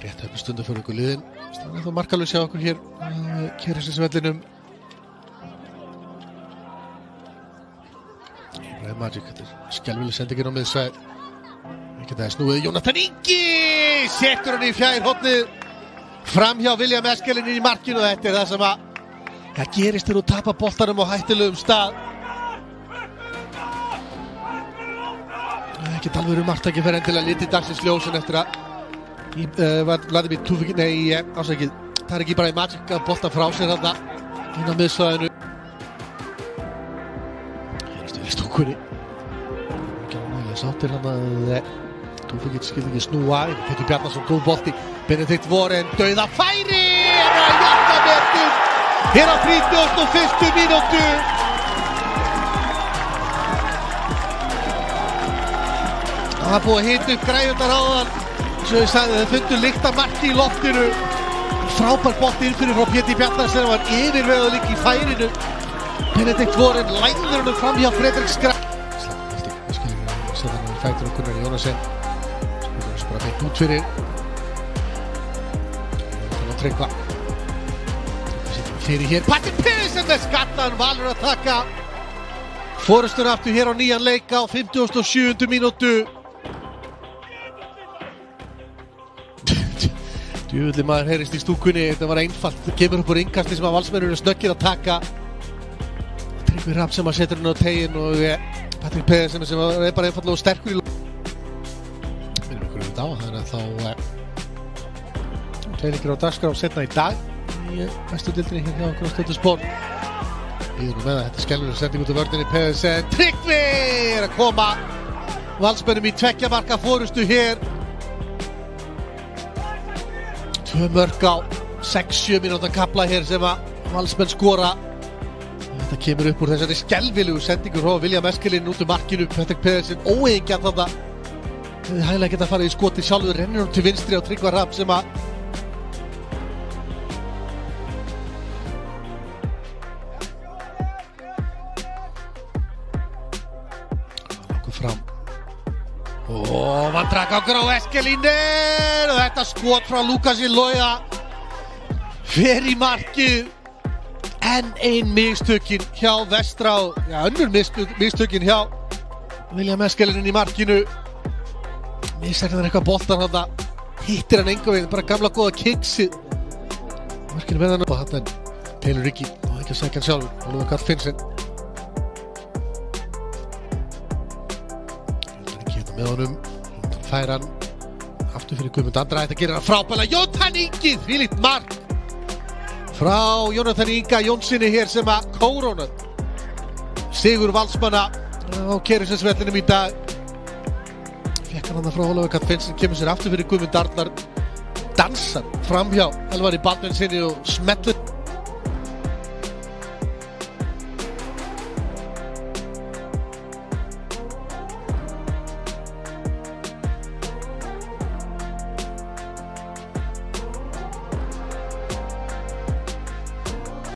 rétt upp stundu fyrir ykkur liðin. Það er þá markalaus hjá okkur hér Keirhelsvellinum. Red Magic, þetta er skelfileg sendingin á miðsvæð. Ekki það er snúið Jónatan Ingi! Setur hann í fjærhornið. Fram hjá William Eskelin í markinu og þetta er það sem að gerist þegar þú tapar boltanum á hættulegum stað. Ekki alveg marktæki fyrir endilega litið dagsins ljósin eftir að Vladimir Tufik, ásækið, það er ekki bara í Magic að bolta frá sér þarna inn á miðsvæðinu. Stuð í stúkunni. Ekki ánægilega sáttir hann að Tufik skildi ekki snúa. Pétur Bjarnason, góð bolti. Benedikt Warren, dauða færi! En að jafna metur hér á 31. mínútu. Það var búið að hita upp græjurnar áðan. Svo ég sagði að þau fundu lykt af marki í loftinu. Frábær bolti inn fyrir frá Pétur Bjarnason sem var yfirvegaður líka í færinu. Benedikt Warren læðir honum fram hjá Fredrik Skram. Við skiljum að setja hann í fætur og Gunnar Jónasen. Spilur þessu bara beint út fyrir. Þannig að Tryggva. Tryggva sittum fyrir hér. Patrik Pedersen með skattan, Valur að taka. Forystur aftur hér á nýjan leik á 57. mínútu. Djöfulli maður heyrist í stúkunni, þetta var einfalt. Það kemur upp úr innkasti sem að Valsmenn eru snöggir að taka. Tryggvi Hrafn sem að setur hann á teginn og Patrik Pedersen sem er bara einfallega og sterkur í minnum okkur þetta á, þannig að þá tveir á dagskrá setna í dag í næstu deildinni hér hjá okkur á Stötu Sport. Íður nú með að þetta skelfileg sending út af vörninni. Pedersen, Tryggvi er að koma Valsmennum í 2 marka forystu hér. 2 mörk á 6-7 mínúta kafla hér sem að Valsmenn skora. Þetta kemur upp úr þessari skelfilegu sendingu frá William Eskelin út markinu. Patrik Pedersen óeigingjarn þarna. Hefði hæglega getað farið í skoti sjálfur, rennur hann til vinstri á Tryggva Hrafn sem að okkur fram. Og vandræðgangur á Eskelinen og þetta skot frá Lukasi Loja fer í markið. Enn ein mistökin hjá Vestra og önnur mistökin hjá William Eskelinen í markinu. Missar hann eitthvað boltan þarna, hittir hann engan veginn, bara gamla góða kicksið. Markinu með hann upp á hann en Taylor Ricci og ekki að segja hann sjálfur, Oliver Karl Finnsen. Með honum, fær hann aftur fyrir Guðmund Andra, þetta gerir hann frábælega. Jónatan Ingi, þvílíkt mark frá Jónatan Inga Jónssoni hér sem að kórónar sigur Valsmanna á Keirhelsvellinum í dag. Fékk hann frá Oliver Karl Finnsen, kemur sér aftur fyrir Guðmund Arnar, dansar framhjá Elvari Baldvinssyni og smellir